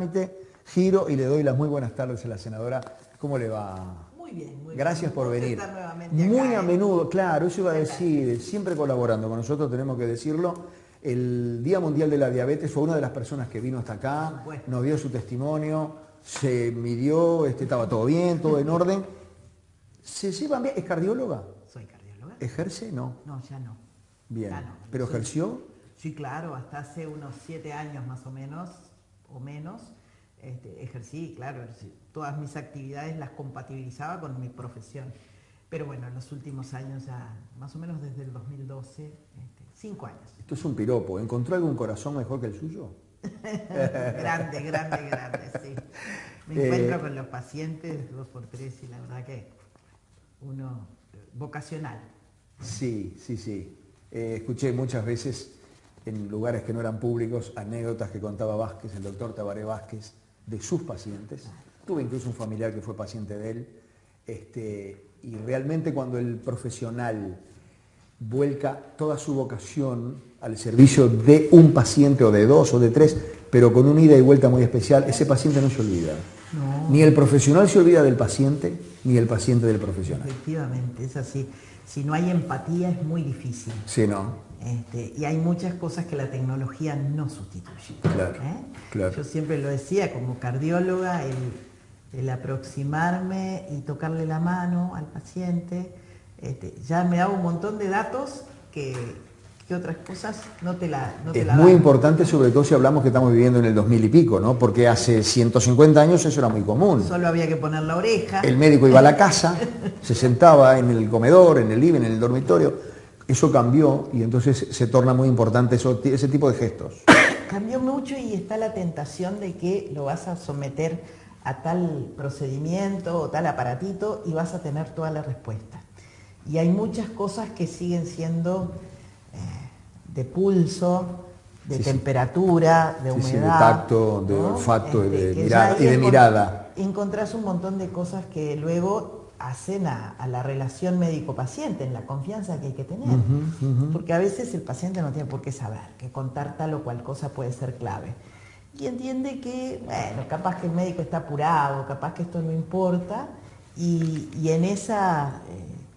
trámite, giro y le doy las muy buenas tardes a la senadora. ¿Cómo le va? Muy bien, muy bien. Gracias por venir. Muy a menudo, claro, eso iba a decir, siempre colaborando con nosotros, tenemos que decirlo. El Día Mundial de la Diabetes fue una de las personas que vino hasta acá, nos dio su testimonio, se midió, estaba todo bien, todo en orden. ¿Se llevan bien? ¿Es cardióloga? Soy cardióloga. ¿Ejerce? No. No, ya no. Bien. Ya no. ¿Pero ejerció? Sí, claro, hasta hace unos 7 años más o menos, ejercí, claro, todas mis actividades las compatibilizaba con mi profesión. Pero bueno, en los últimos años ya, más o menos desde el 2012, 5 años. Esto es un piropo. ¿Encontró algún corazón mejor que el suyo? Grande, sí. Me encuentro con los pacientes 2x3 y la verdad que uno vocacional. Sí. Escuché muchas veces en lugares que no eran públicos anécdotas que contaba Vázquez, el doctor Tabaré Vázquez, de sus pacientes. Tuve incluso un familiar que fue paciente de él. Y realmente cuando el profesional vuelca toda su vocación al servicio de un paciente o de 2 o de 3, pero con una ida y vuelta muy especial, ese paciente no se olvida. No. Ni el profesional se olvida del paciente, ni el paciente del profesional. Efectivamente, es así. Si no hay empatía es muy difícil. Sí, ¿no? Y hay muchas cosas que la tecnología no sustituye. Claro. Yo siempre lo decía, como cardióloga, el aproximarme y tocarle la mano al paciente, ya me da un montón de datos que otras cosas no te la dan. Es muy importante, sobre todo si hablamos que estamos viviendo en el 2000 y pico, ¿no? Porque hace 150 años eso era muy común. Solo había que poner la oreja. El médico iba a la casa, se sentaba en el comedor, en el living, en el dormitorio. Eso cambió y entonces se torna muy importante ese tipo de gestos. Cambió mucho y está la tentación de que lo vas a someter a tal procedimiento o tal aparatito y vas a tener toda la respuesta. Y hay muchas cosas que siguen siendo de pulso, de temperatura, de humedad. De tacto, de olfato y de mirada. Encontrás un montón de cosas que luego hacen a la relación médico-paciente, en la confianza que hay que tener. Porque a veces el paciente no tiene por qué saber que contar tal o cual cosa puede ser clave. Y entiende que, bueno, capaz que el médico está apurado, capaz que esto no importa, y en esa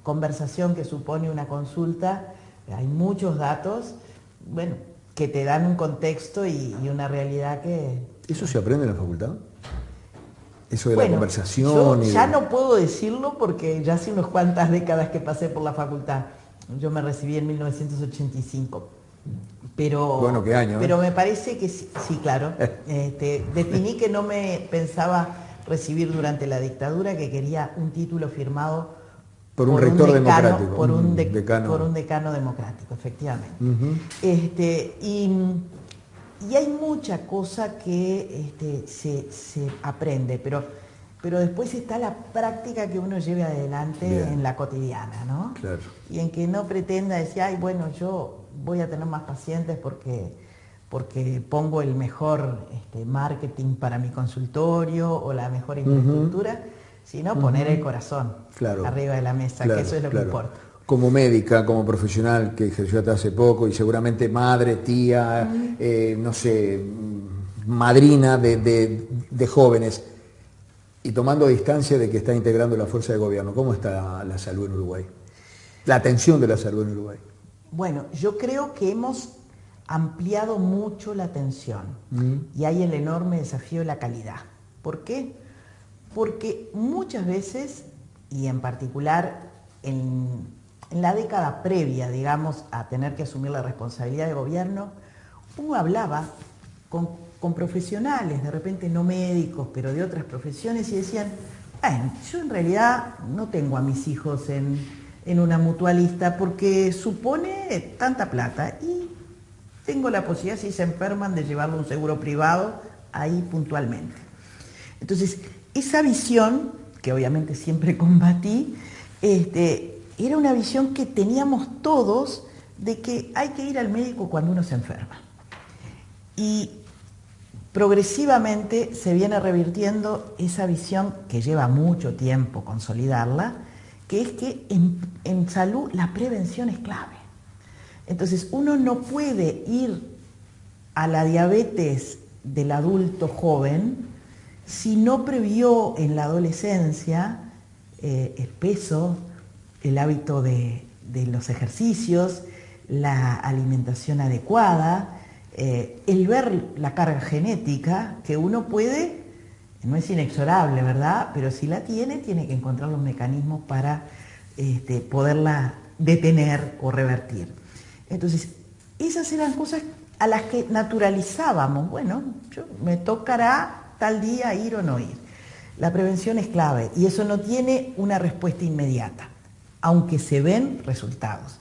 conversación que supone una consulta hay muchos datos, bueno, que te dan un contexto y una realidad que... ¿Eso se aprende en la facultad? Eso de la conversación. Yo ya no puedo decirlo porque ya hace unas cuantas décadas que pasé por la facultad. Yo me recibí en 1985. Pero, bueno, ¿qué año? Pero me parece que sí, claro. Definí que no me pensaba recibir durante la dictadura, que quería un título firmado por un rector democrático. Por un decano democrático, efectivamente. Y hay mucha cosa que se aprende, pero después está la práctica que uno lleve adelante en la cotidiana, ¿no? Claro. Y en que no pretenda decir, ay, bueno, yo voy a tener más pacientes porque pongo el mejor marketing para mi consultorio o la mejor infraestructura, sino poner el corazón arriba de la mesa, que eso es lo que importa. Como médica, como profesional que ejerció hasta hace poco y seguramente madre, tía, no sé, madrina de jóvenes, y tomando distancia de que está integrando la fuerza de gobierno, ¿cómo está la salud en Uruguay? La atención de la salud en Uruguay. Bueno, yo creo que hemos ampliado mucho la atención y hay el enorme desafío de la calidad. ¿Por qué? Porque muchas veces, y en particular en la década previa, digamos, a tener que asumir la responsabilidad de gobierno, uno hablaba con profesionales, de repente no médicos, pero de otras profesiones, y decían, bueno, yo en realidad no tengo a mis hijos en una mutualista porque supone tanta plata y tengo la posibilidad, si se enferman, de llevarlo a un seguro privado ahí puntualmente. Entonces, esa visión, que obviamente siempre combatí, era una visión que teníamos todos de que hay que ir al médico cuando uno se enferma. Y progresivamente se viene revirtiendo esa visión que lleva mucho tiempo consolidarla, que es que en salud la prevención es clave. Entonces uno no puede ir a la diabetes del adulto joven si no previó en la adolescencia el peso, el hábito de los ejercicios, la alimentación adecuada, el ver la carga genética que uno puede, no es inexorable, ¿verdad? Pero si la tiene que encontrar los mecanismos para poderla detener o revertir. Entonces, esas eran cosas a las que naturalizábamos. Bueno, me tocará tal día ir o no ir. La prevención es clave y eso no tiene una respuesta inmediata, aunque se ven resultados.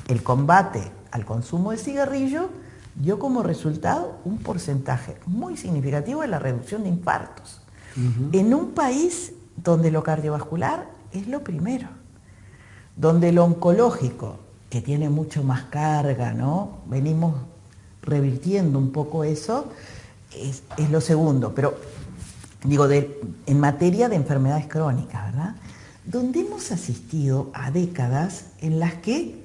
El combate al consumo de cigarrillo dio como resultado un porcentaje muy significativo de la reducción de infartos. En un país donde lo cardiovascular es lo primero, donde lo oncológico, que tiene mucho más carga, ¿no? Venimos revirtiendo un poco eso, es lo segundo, pero digo, en materia de enfermedades crónicas, ¿verdad? Donde hemos asistido a décadas en las que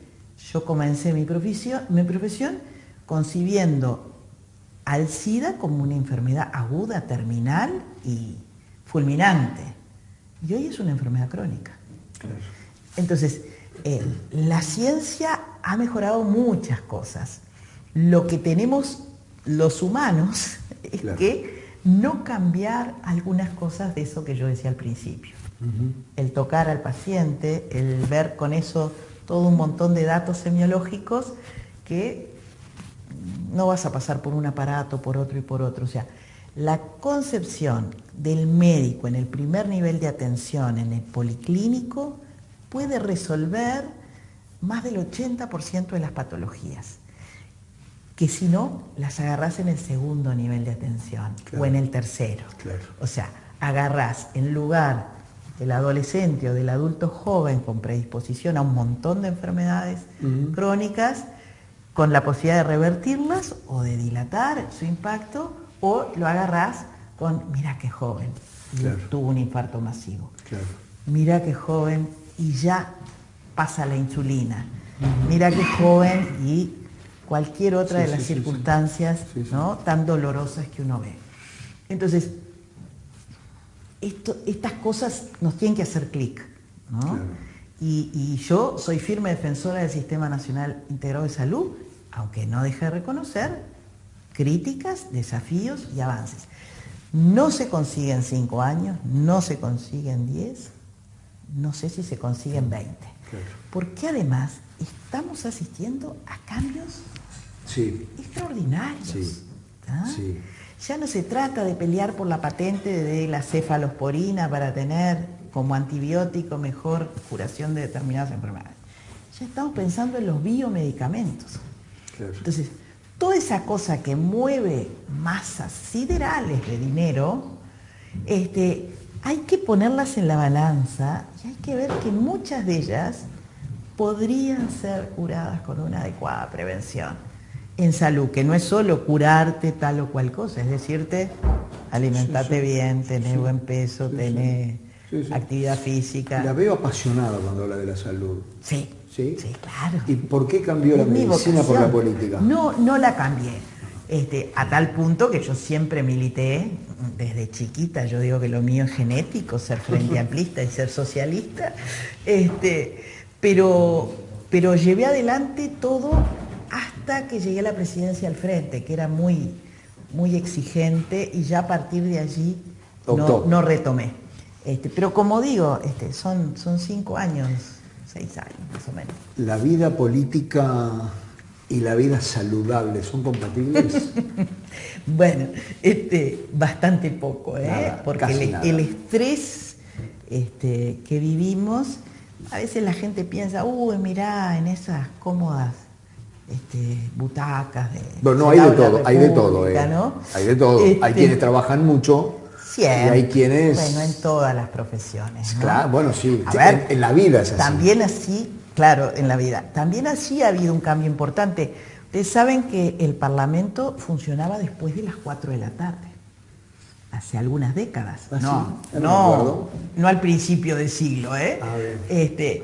yo comencé mi profesión concibiendo al SIDA como una enfermedad aguda, terminal y fulminante. Y hoy es una enfermedad crónica. Claro. Entonces, la ciencia ha mejorado muchas cosas. Lo que tenemos los humanos es que no cambiar algunas cosas de eso que yo decía al principio. El tocar al paciente, el ver con eso todo un montón de datos semiológicos que no vas a pasar por un aparato, por otro y por otro. O sea, la concepción del médico en el primer nivel de atención, en el policlínico, puede resolver más del 80% de las patologías, que si no, las agarrás en el segundo nivel de atención, claro, o en el tercero. Claro. O sea, agarrás en lugar del adolescente o del adulto joven con predisposición a un montón de enfermedades crónicas, con la posibilidad de revertirlas o de dilatar su impacto, o lo agarrás con, mira qué joven, claro, tuvo un infarto masivo. Claro. Mira qué joven y ya pasa la insulina. Mira qué joven y cualquier otra de las circunstancias, ¿no?, tan dolorosas que uno ve. Entonces, estas cosas nos tienen que hacer clic, ¿no? Claro. Y yo soy firme defensora del Sistema Nacional Integrado de Salud, aunque no deje de reconocer críticas, desafíos y avances. No se consigue en 5 años, no se consigue en 10, no sé si se consigue en 20. Claro. Porque además estamos asistiendo a cambios extraordinarios. Sí. Sí. Ya no se trata de pelear por la patente de la cefalosporina para tener como antibiótico mejor curación de determinadas enfermedades. Ya estamos pensando en los biomedicamentos. Claro. Entonces, toda esa cosa que mueve masas siderales de dinero, hay que ponerlas en la balanza y hay que ver que muchas de ellas podrían ser curadas con una adecuada prevención en salud, que no es solo curarte tal o cual cosa, es decirte, alimentate bien, tener buen peso, tener actividad física. La veo apasionada cuando habla de la salud. Sí, claro. ¿Y por qué cambió la medicina por la política? No la cambié. A tal punto que yo siempre milité, desde chiquita, yo digo que lo mío es genético, ser frente amplista y ser socialista, pero llevé adelante todo hasta que llegué a la presidencia al frente, que era muy, muy exigente, y ya a partir de allí no retomé. Pero como digo, son 5 años, 6 años más o menos. ¿La vida política y la vida saludable son compatibles? Bueno, bastante poco, porque el estrés que vivimos, a veces la gente piensa, mirá, en esas cómodas butacas de... No, hay de todo, ¿no? Hay de todo. Hay quienes trabajan mucho. Siempre. Y hay quienes... Bueno, en todas las profesiones, ¿no? Claro, bueno, sí. A ver, en la vida es así. También así, claro, en la vida. También así ha habido un cambio importante. Ustedes saben que el Parlamento funcionaba después de las 4 de la tarde. Hace algunas décadas. No al principio del siglo, A ver.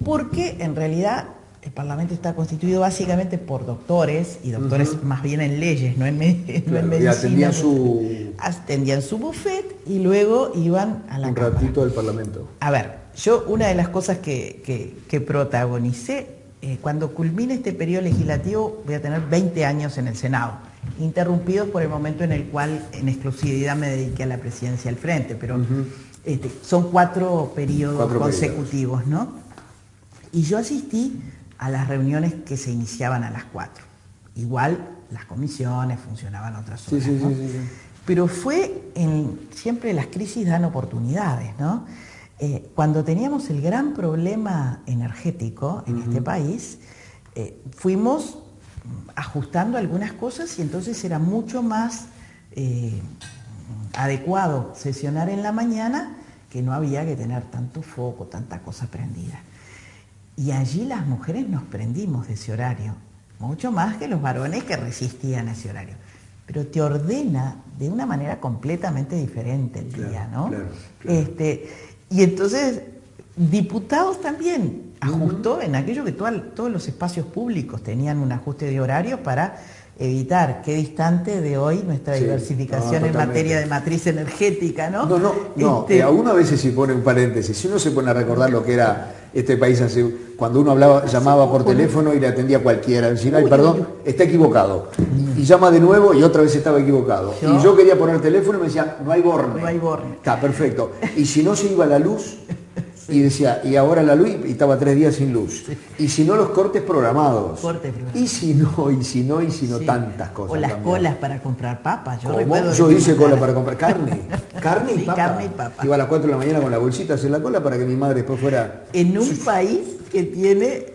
Porque en realidad el Parlamento está constituido básicamente por doctores, y doctores más bien en leyes, no en, no en medicina. Y atendían su buffet y luego iban a la un Cámara. ratito del Parlamento. A ver, yo una de las cosas que protagonicé, cuando culmine este periodo legislativo, voy a tener 20 años en el Senado, interrumpidos por el momento en el cual en exclusividad me dediqué a la presidencia del Frente, pero son 4 periodos consecutivos, ¿no? Y yo asistí a las reuniones que se iniciaban a las 4. Igual las comisiones funcionaban otras horas, ¿no? Sí. Pero siempre las crisis dan oportunidades, ¿no? Cuando teníamos el gran problema energético en este país, fuimos ajustando algunas cosas y entonces era mucho más adecuado sesionar en la mañana, que no había que tener tanto foco, tanta cosa prendida. Y allí las mujeres nos prendimos de ese horario, mucho más que los varones que resistían a ese horario. Pero te ordena de una manera completamente diferente el día, ¿no? Claro. Y entonces, diputados también ajustó en aquello que todos los espacios públicos tenían un ajuste de horarios para evitar que distante de hoy nuestra diversificación en materia de matriz energética, ¿no? No, a uno a veces se pone un paréntesis, si uno se pone a recordar lo que era este país cuando uno llamaba por teléfono y le atendía a cualquiera, decir, ay, perdón, está equivocado. Y llama de nuevo y otra vez estaba equivocado. Y yo quería poner el teléfono y me decía, no hay borne. No hay borne. Está, perfecto. Y si no se iba la luz, y decía, y ahora la luz, y estaba 3 días sin luz. Sí. Y si no, los cortes programados. Y si no, tantas cosas. O las colas para comprar papas. Yo hice cola para comprar carne y papa. Carne y papa. Iba a las 4 de la mañana con la bolsita a hacer la cola para que mi madre después fuera... En un país que tiene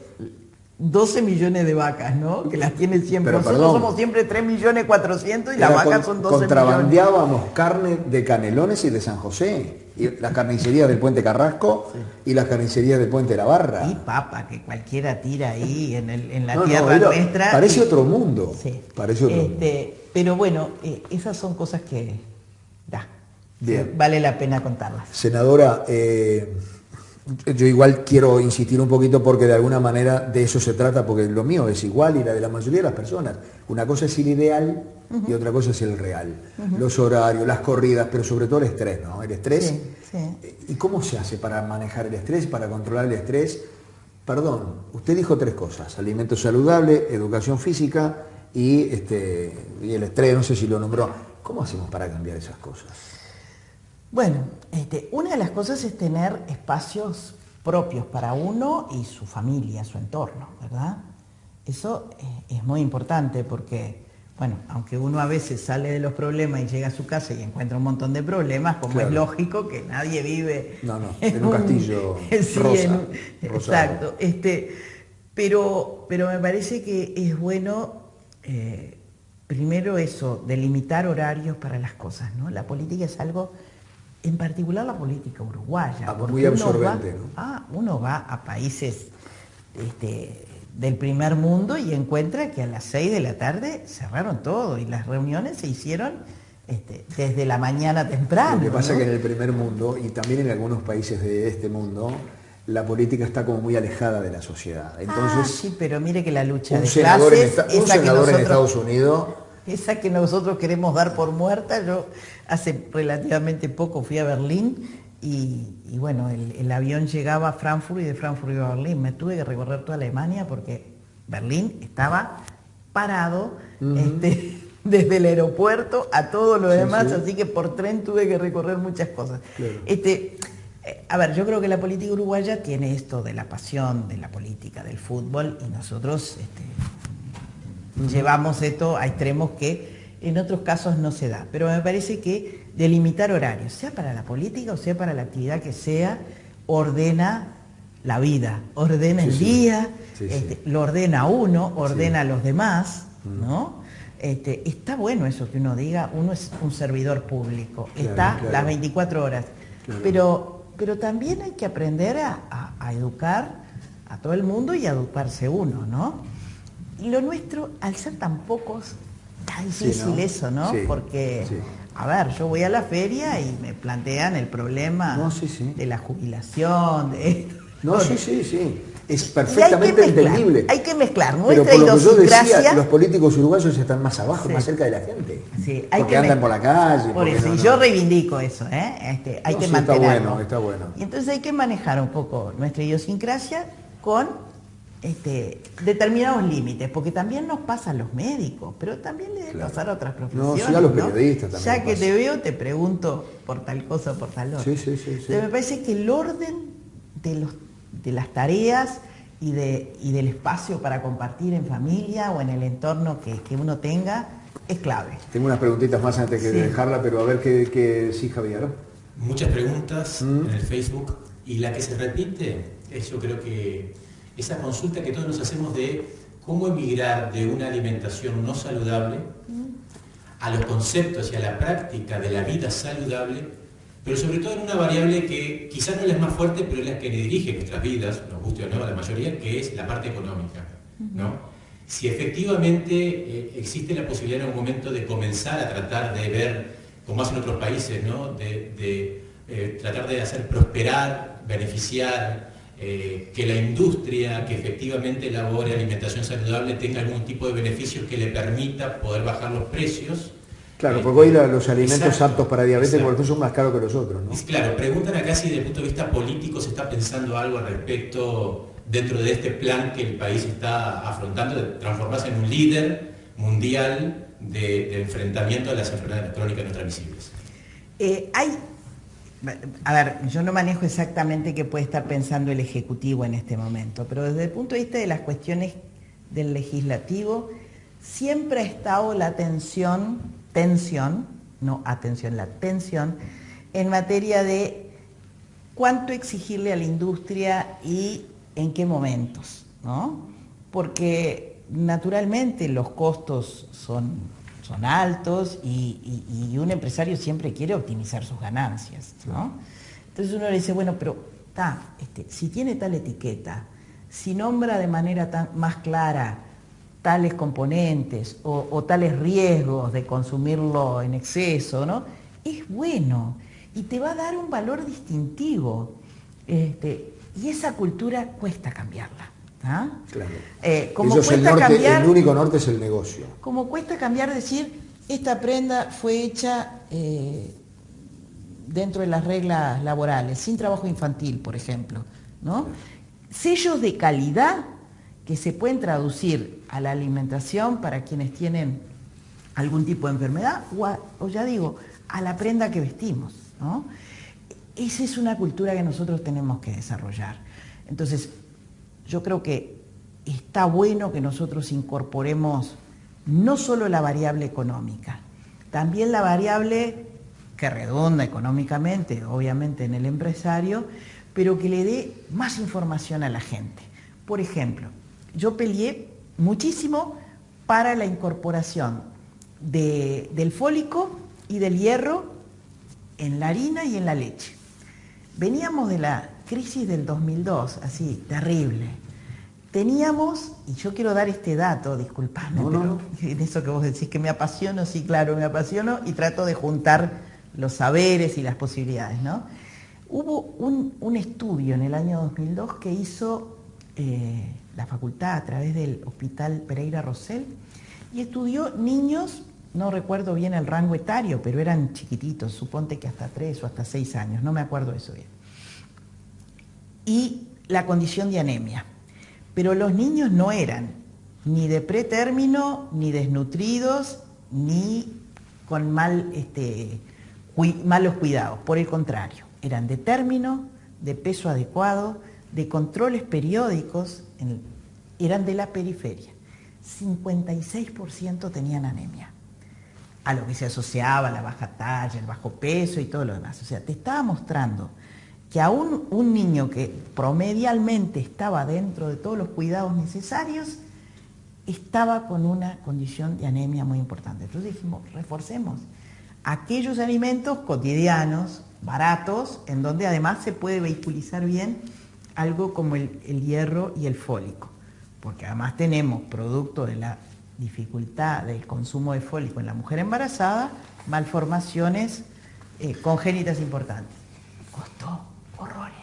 12 millones de vacas, ¿no? Que las tiene siempre. Pero, nosotros somos siempre 3.400.000 y las vacas son 12 contrabandeábamos millones. Carne de Canelones y de San José. Y las carnicerías del Puente Carrasco y las carnicerías del Puente La Barra. Y papa, que cualquiera tira ahí en la tierra nuestra. Parece otro mundo. Sí. Parece otro mundo. Pero bueno, esas son cosas que vale la pena contarlas. Senadora, yo igual quiero insistir un poquito porque de alguna manera de eso se trata, porque lo mío es igual y la de la mayoría de las personas. Una cosa es el ideal y otra cosa es el real. Los horarios, las corridas, pero sobre todo el estrés, ¿no? El estrés. Sí. ¿Y cómo se hace para manejar el estrés, para controlar el estrés? Perdón, usted dijo 3 cosas: alimento saludable, educación física y el estrés, no sé si lo nombró. ¿Cómo hacemos para cambiar esas cosas? Bueno, una de las cosas es tener espacios propios para uno y su familia, su entorno, ¿verdad? Eso es muy importante porque, bueno, aunque uno a veces sale de los problemas y llega a su casa y encuentra un montón de problemas, como es lógico que nadie vive en un castillo rosa. Exacto. Pero me parece que es bueno, primero eso, delimitar horarios para las cosas, ¿no? La política es algo... En particular la política uruguaya. Muy absorbente, ¿no? Uno va a países del primer mundo y encuentra que a las 6 de la tarde cerraron todo y las reuniones se hicieron desde la mañana temprano. Lo que pasa es que en el primer mundo y también en algunos países de este mundo, la política está como muy alejada de la sociedad. Entonces, sí, pero mire que la lucha de senador clases... un senador en Estados Unidos... Esa que nosotros queremos dar por muerta. Yo hace relativamente poco fui a Berlín y bueno, el avión llegaba a Frankfurt y de Frankfurt iba a Berlín. Me tuve que recorrer toda Alemania porque Berlín estaba parado desde el aeropuerto a todo lo demás, así que por tren tuve que recorrer muchas cosas. Claro. A ver, yo creo que la política uruguaya tiene esto de la pasión de la política, del fútbol, y nosotros... llevamos esto a extremos que en otros casos no se da. Pero me parece que delimitar horarios, sea para la política o sea para la actividad que sea, ordena la vida, ordena el día, lo ordena a uno, ordena a los demás, ¿no? Está bueno eso que uno diga, uno es un servidor público, está las 24 horas, pero también hay que aprender a educar a todo el mundo y a educarse uno, ¿no? Y lo nuestro, al ser tan pocos, está difícil eso, ¿no? Porque, a ver, yo voy a la feria y me plantean el problema de la jubilación, de esto. No, sí. Es perfectamente entendible. Hay que mezclar Pero nuestra por lo que yo idiosincrasia. decía, los políticos uruguayos están más abajo, Sí. más cerca de la gente. Sí, porque andan por la calle. Por eso, y yo reivindico eso, ¿eh? Hay que mantenerlo. Está bueno. Y entonces hay que manejar un poco nuestra idiosincrasia con determinados límites, porque también nos pasa a los médicos, pero también le debe pasar a otras profesiones. No, sí, a los periodistas también. Ya que te veo, te pregunto por tal cosa o por tal otra. Sí. Entonces me parece que el orden de las tareas y del espacio para compartir en familia o en el entorno que uno tenga es clave. Tengo unas preguntitas más antes de dejarla, pero a ver qué sí, Javier. Muchas preguntas en el Facebook, y la que se repite es, yo creo que esa consulta que todos nos hacemos de cómo emigrar de una alimentación no saludable a los conceptos y a la práctica de la vida saludable, pero sobre todo en una variable que quizás no es la más fuerte, pero es la que dirige nuestras vidas, nos guste o no a la mayoría, que es la parte económica, ¿no? Si efectivamente existe la posibilidad en algún momento de comenzar a tratar de ver, como hacen otros países, ¿no? Tratar de hacer prosperar, beneficiar, que la industria que efectivamente elabore alimentación saludable tenga algún tipo de beneficio que le permita poder bajar los precios. Claro, porque hoy los alimentos aptos para diabetes por ejemplo, son más caros que los otros, ¿no? Claro, preguntan acá si desde el punto de vista político se está pensando algo al respecto dentro de este plan que el país está afrontando de transformarse en un líder mundial de enfrentamiento a las enfermedades crónicas no transmisibles. A ver, yo no manejo exactamente qué puede estar pensando el Ejecutivo en este momento, pero desde el punto de vista de las cuestiones del legislativo, siempre ha estado la tensión en materia de cuánto exigirle a la industria y en qué momentos, ¿no? Porque naturalmente los costos son altos y un empresario siempre quiere optimizar sus ganancias, ¿no? Entonces uno le dice, bueno, pero si tiene tal etiqueta, si nombra de manera más clara tales componentes o tales riesgos de consumirlo en exceso, ¿no? Es bueno y te va a dar un valor distintivo. Y esa cultura cuesta cambiarla. ¿Ah? Claro. Como cuesta cambiar, el único norte es el negocio. Como cuesta cambiar decir, esta prenda fue hecha dentro de las reglas laborales, sin trabajo infantil, por ejemplo, ¿no? Sellos de calidad que se pueden traducir a la alimentación para quienes tienen algún tipo de enfermedad o ya digo, a la prenda que vestimos, ¿no? Esa es una cultura que nosotros tenemos que desarrollar. Entonces, yo creo que está bueno que nosotros incorporemos no solo la variable económica, también la variable que redunda económicamente, obviamente en el empresario, pero que le dé más información a la gente. Por ejemplo, yo peleé muchísimo para la incorporación del fólico y del hierro en la harina y en la leche. Veníamos de la crisis del 2002, así, terrible. Teníamos, y yo quiero dar este dato, disculpadme, pero en eso que vos decís que me apasiono, sí, claro, me apasiono y trato de juntar los saberes y las posibilidades, ¿no? Hubo un estudio en el año 2002 que hizo la facultad a través del Hospital Pereira Rosell y estudió niños, no recuerdo bien el rango etario, pero eran chiquititos, suponte que hasta 3 o hasta 6 años, no me acuerdo eso bien. Y la condición de anemia. Pero los niños no eran ni de pretérmino, ni desnutridos, ni con malos cuidados. Por el contrario, eran de término, de peso adecuado, de controles periódicos, eran de la periferia. 56% tenían anemia, a lo que se asociaba la baja talla, el bajo peso y todo lo demás. O sea, te estaba mostrando que aún un niño que promedialmente estaba dentro de todos los cuidados necesarios, estaba con una condición de anemia muy importante. Entonces dijimos, reforcemos aquellos alimentos cotidianos, baratos, en donde además se puede vehiculizar bien algo como el hierro y el fólico, porque además tenemos, producto de la dificultad del consumo de fólico en la mujer embarazada, malformaciones congénitas importantes. Costó horrores.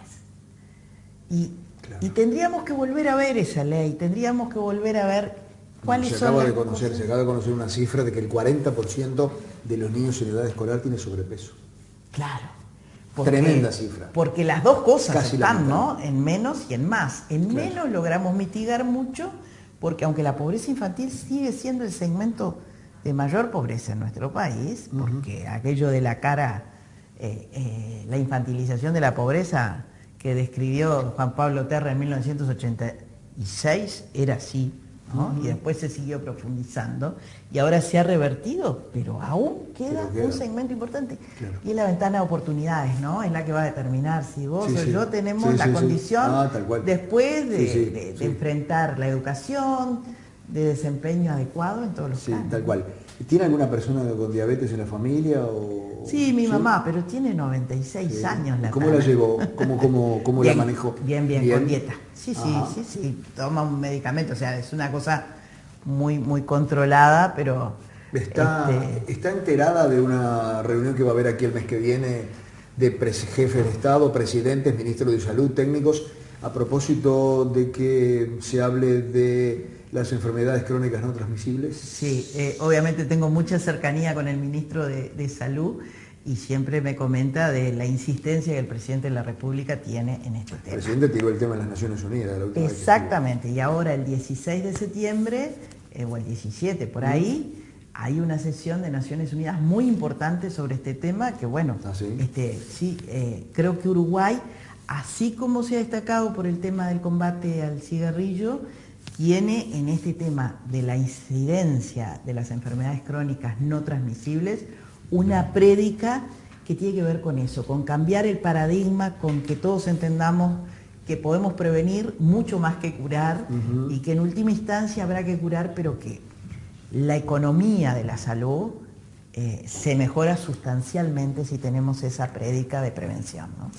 Y Y tendríamos que volver a ver esa ley, tendríamos que volver a ver cuáles son las cosas. Se acaba de conocer una cifra de que el 40% de los niños en edad escolar tiene sobrepeso. Claro. Tremenda cifra. Porque las dos cosas Casi están, ¿no? En menos y en más. En Claro. menos logramos mitigar mucho, porque aunque la pobreza infantil sigue siendo el segmento de mayor pobreza en nuestro país, porque aquello de la cara, la infantilización de la pobreza que describió Juan Pablo Terra en 1986 era así, ¿no? Y después se siguió profundizando y ahora se ha revertido, pero aún queda un segmento importante. Claro. Y es la ventana de oportunidades, ¿no? Es la que va a determinar si vos o yo tenemos Sí, la condición tal cual. después de enfrentar la educación, de desempeño adecuado en todos los planos. Tal cual. ¿Tiene alguna persona con diabetes en la familia? Sí, mi mamá, pero tiene 96 años la ¿Cómo la llevó? ¿Cómo bien, la manejó? Bien, con dieta. Sí. Toma un medicamento, o sea, es una cosa muy controlada, pero... ¿Está enterada de una reunión que va a haber aquí el mes que viene de jefes de Estado, presidentes, ministros de Salud, técnicos, a propósito de que se hable de las enfermedades crónicas no transmisibles? Sí, obviamente tengo mucha cercanía con el ministro de Salud y siempre me comenta de la insistencia que el presidente de la República tiene en este tema. El presidente tiró el tema en las Naciones Unidas. La última Exactamente, y ahora el 16 de septiembre, o el 17 por ahí, hay una sesión de Naciones Unidas muy importante sobre este tema que, bueno, creo que Uruguay, así como se ha destacado por el tema del combate al cigarrillo, tiene en este tema de la incidencia de las enfermedades crónicas no transmisibles una prédica que tiene que ver con eso, con cambiar el paradigma, con que todos entendamos que podemos prevenir mucho más que curar y que en última instancia habrá que curar, pero que la economía de la salud se mejora sustancialmente si tenemos esa prédica de prevención, ¿no?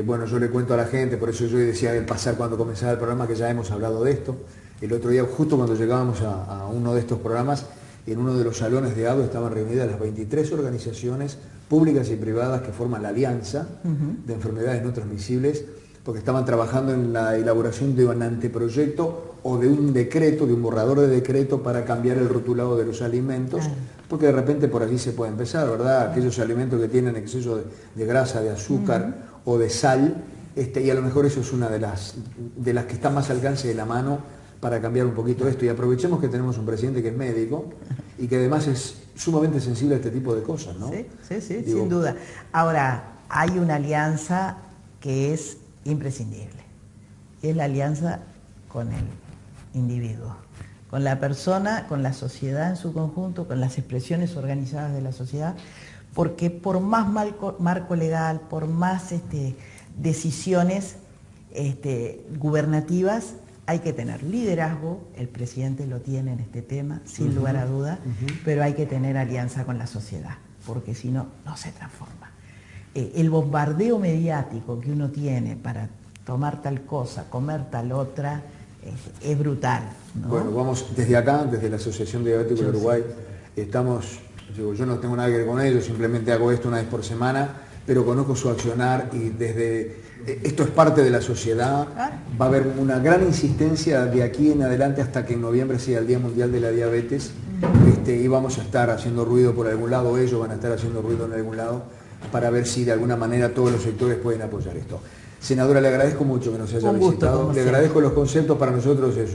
Bueno, yo le cuento a la gente, por eso yo decía al pasar cuando comenzaba el programa que ya hemos hablado de esto. El otro día, justo cuando llegábamos a uno de estos programas, en uno de los salones de ADO estaban reunidas las 23 organizaciones públicas y privadas que forman la Alianza de Enfermedades No Transmisibles, porque estaban trabajando en la elaboración de un anteproyecto o de un decreto, de un borrador de decreto para cambiar el rotulado de los alimentos, porque de repente por allí se puede empezar, ¿verdad? Aquellos alimentos que tienen exceso de grasa, de azúcar o de sal, y a lo mejor eso es una de las que está más al alcance de la mano para cambiar un poquito esto. Y aprovechemos que tenemos un presidente que es médico y que además es sumamente sensible a este tipo de cosas, ¿no? Sí, sin duda. Ahora, hay una alianza que es imprescindible. Es la alianza con el individuo, con la persona, con la sociedad en su conjunto, con las expresiones organizadas de la sociedad, porque por más marco legal, por más decisiones gubernativas, hay que tener liderazgo, el presidente lo tiene en este tema, sin lugar a duda, pero hay que tener alianza con la sociedad, porque si no, no se transforma. El bombardeo mediático que uno tiene para tomar tal cosa, comer tal otra, es brutal, ¿no? Bueno, vamos desde acá, desde la Asociación de Diabéticos de Uruguay, yo no tengo nada que ver con ellos, simplemente hago esto una vez por semana, pero conozco su accionar y esto es parte de la sociedad. Va a haber una gran insistencia de aquí en adelante hasta que en noviembre sea el Día Mundial de la Diabetes, y vamos a estar haciendo ruido por algún lado, ellos van a estar haciendo ruido en algún lado, para ver si de alguna manera todos los sectores pueden apoyar esto. Senadora, le agradezco mucho que nos haya visitado, le agradezco los conceptos, para nosotros es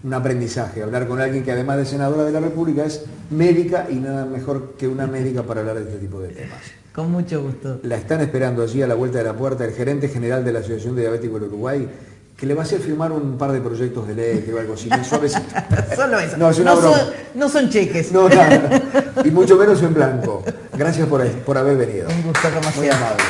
un aprendizaje, hablar con alguien que además de senadora de la República es médica y nada mejor que una médica para hablar de este tipo de temas. Con mucho gusto. La están esperando allí a la vuelta de la puerta el gerente general de la Asociación de Diabéticos del Uruguay, que le va a hacer firmar un par de proyectos de ley o algo así, bien suavecito. Solo eso. No, es una broma. No son cheques. No, nada. Y mucho menos en blanco. Gracias por haber venido. Un gusto, como Muy siempre. amable.